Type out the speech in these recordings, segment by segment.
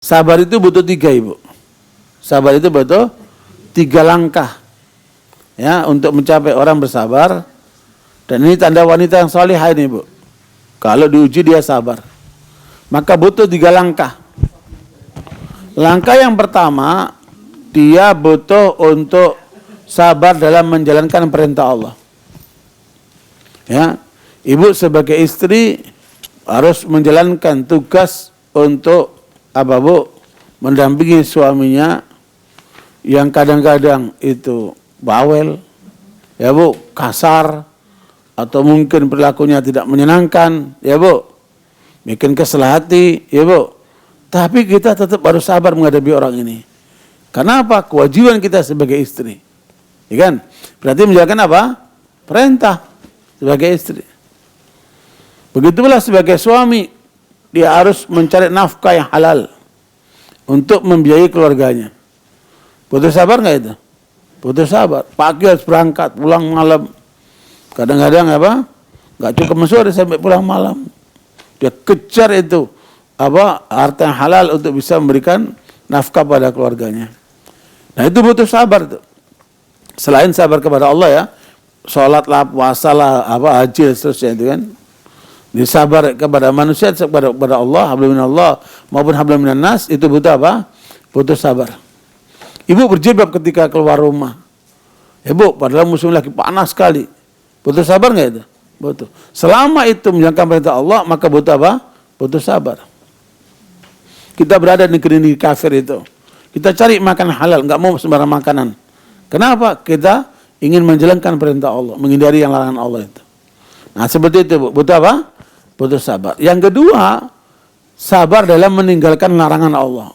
Sabar itu butuh 3, Ibu. Sabar itu butuh 3 langkah. Ya, untuk mencapai orang bersabar. Dan ini tanda wanita yang salihah ini, Bu. Kalau diuji dia sabar. Maka butuh 3 langkah. Langkah yang pertama, dia butuh untuk sabar dalam menjalankan perintah Allah. Ya, ibu sebagai istri harus menjalankan tugas untuk apa, Bu? Mendampingi suaminya yang kadang-kadang itu bawel, ya Bu, kasar, atau mungkin perilakunya tidak menyenangkan, ya Bu, bikin kesel hati, ya Bu. Tapi kita tetap harus sabar menghadapi orang ini. Karena apa? Kewajiban kita sebagai istri, ya kan? Berarti menjalankan apa? Perintah sebagai istri. Begitu pula sebagai suami, dia harus mencari nafkah yang halal untuk membiayai keluarganya. Butuh sabar nggak itu? Butuh sabar. Pagi harus berangkat, pulang malam. Kadang-kadang apa? Nggak cukup sore sampai pulang malam. Dia kejar itu apa? Harta yang halal untuk bisa memberikan nafkah pada keluarganya. Nah itu butuh sabar tuh. Selain sabar kepada Allah ya, sholat lah, puasa lah, apa, haji dan seterusnya itu kan. Disabar kepada manusia, kepada Allah, hablum minallah maupun hablum minan nas, itu butuh apa? Butuh sabar. Ibu berjilbab ketika keluar rumah. Ibu, padahal musim lagi panas sekali. Butuh sabar nggak itu? Butuh. Selama itu menjalankan perintah Allah, maka butuh apa? Butuh sabar. Kita berada di negeri kafir itu. Kita cari makanan halal, nggak mau sembarang makanan. Kenapa? Kita ingin menjalankan perintah Allah, menghindari yang larangan Allah itu. Nah seperti itu, Bu. Butuh apa? Butuh sabar. Yang kedua, sabar dalam meninggalkan larangan Allah.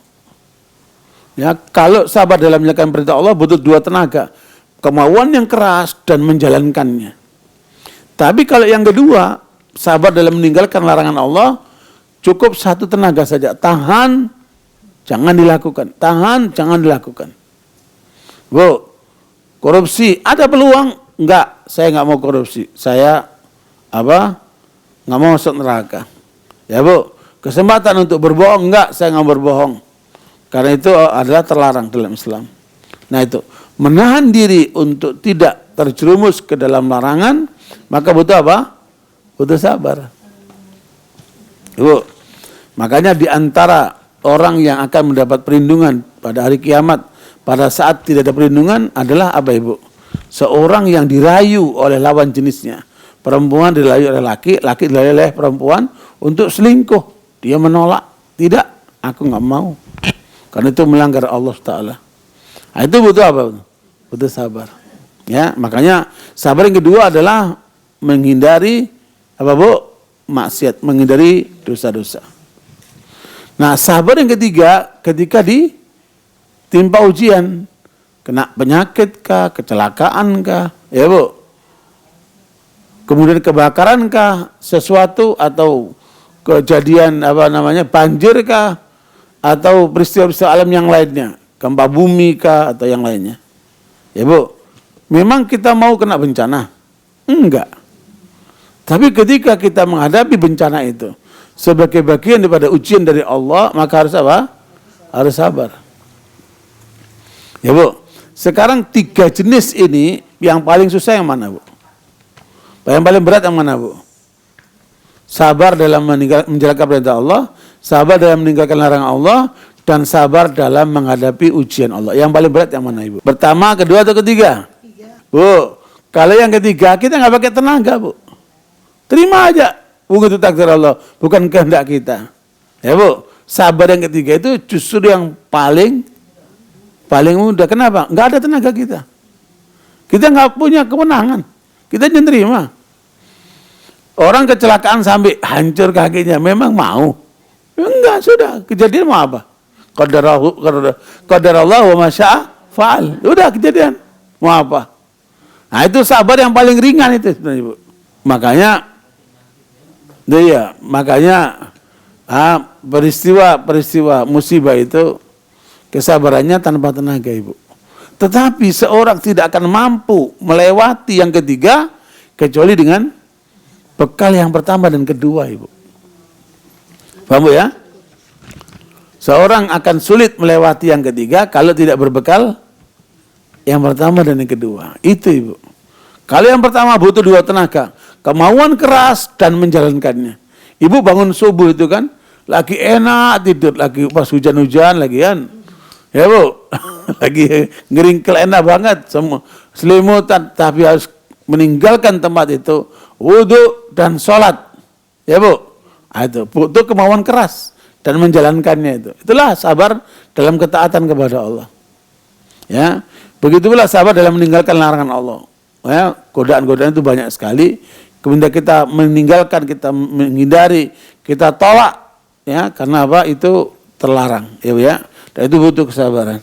Ya, kalau sabar dalam menjalankan perintah Allah butuh 2 tenaga. Kemauan yang keras dan menjalankannya. Tapi kalau yang kedua, sabar dalam meninggalkan larangan Allah, cukup 1 tenaga saja. Tahan, jangan dilakukan. Tahan, jangan dilakukan. Bu, korupsi, ada peluang? Enggak, saya enggak mau korupsi. Saya apa? Nggak mau masuk neraka. Ya Bu, kesempatan untuk berbohong, enggak, saya nggak berbohong. Karena itu adalah terlarang dalam Islam. Nah itu, menahan diri untuk tidak terjerumus ke dalam larangan, maka butuh apa? Butuh sabar. Bu, makanya di antara orang yang akan mendapat perlindungan pada hari kiamat, pada saat tidak ada perlindungan adalah apa Ibu? Seorang yang dirayu oleh lawan jenisnya. Perempuan dirayu oleh laki, laki dirayu oleh perempuan untuk selingkuh. Dia menolak. Tidak, aku nggak mau. Karena itu melanggar Allah Ta'ala. Nah, itu butuh apa? Butuh sabar. Ya, makanya sabar yang kedua adalah menghindari apa Bu? Maksiat, menghindari dosa-dosa. Nah, sabar yang ketiga ketika ditimpa ujian, kena penyakit kah, kecelakaan kah, ya Bu? Kemudian kebakarankah sesuatu atau kejadian apa namanya banjirkah atau peristiwa-peristiwa alam yang lainnya, gempa bumi kah atau yang lainnya. Ya Bu, memang kita mau kena bencana? Enggak. Tapi ketika kita menghadapi bencana itu sebagai bagian daripada ujian dari Allah, maka harus apa? Harus sabar. Ya Bu, sekarang 3 jenis ini yang paling susah yang mana Bu? Yang paling berat yang mana Bu? Sabar dalam menjalankan perintah Allah, sabar dalam meninggalkan larangan Allah, dan sabar dalam menghadapi ujian Allah. Yang paling berat yang mana Ibu? Pertama, kedua, atau ketiga? Bu, kalau yang ketiga kita nggak pakai tenaga Bu. Terima aja. Begitu takdir Allah, bukan kehendak kita. Ya Bu, sabar yang ketiga itu justru yang paling mudah. Kenapa? Nggak ada tenaga kita. Kita nggak punya kemenangan. Kita jangan terima. Orang kecelakaan sampai hancur kakinya, memang mau? Enggak, sudah. Kejadian mau apa? Qadarallah wa masya'a fa'al. Udah kejadian. Mau apa? Nah itu sabar yang paling ringan itu sebenarnya Bu. Makanya peristiwa musibah itu kesabarannya tanpa tenaga Ibu. Tetapi seorang tidak akan mampu melewati yang ketiga kecuali dengan bekal yang pertama dan kedua Ibu. Paham Bu ya? Seorang akan sulit melewati yang ketiga kalau tidak berbekal yang pertama dan yang kedua. Itu Ibu. Kalau yang pertama butuh 2 tenaga. Kemauan keras dan menjalankannya. Ibu bangun subuh itu kan, lagi enak tidur, lagi pas hujan-hujan lagi kan. Ya Bu, lagi ngeringkel enak banget. Semua selimutan, tapi harus meninggalkan tempat itu. Wudhu dan sholat. Ya Bu, itu butuh kemauan keras dan menjalankannya itu. Itulah sabar dalam ketaatan kepada Allah. Ya, begitu pula sabar dalam meninggalkan larangan Allah. Ya, godaan-godaan itu banyak sekali. Kemudian kita meninggalkan, kita menghindari, kita tolak. Ya, karena apa? Itu terlarang. Ya, Bu, ya. Dan itu butuh kesabaran.